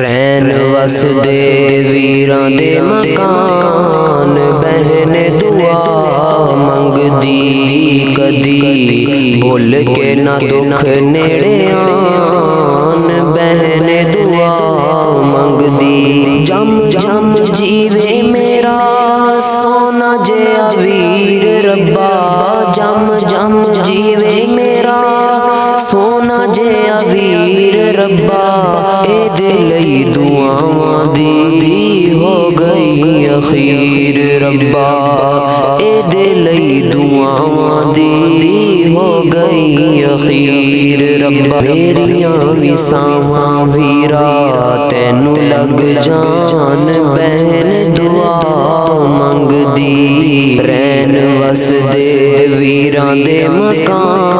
रैन वसदे वीरां दे मकान बहन दुआ मंगदी कदी भुल के ना दुख नेड़े आन बहन दुआ मंगदी जम जम जीवे मेरा सोना जिहा वीर रब्बा जम जम जीवे मेरा सोना जिहा वीर रब्बा एदे लई दुआवां दी हो गई अखीर रब्बा एदे लई दुआवां दी हो गई अखीर रब्बा मेरियां भी सावां वीरा तैनू लग जान बहन दुआ मंगदी रैन वसदे वीरां दे मकान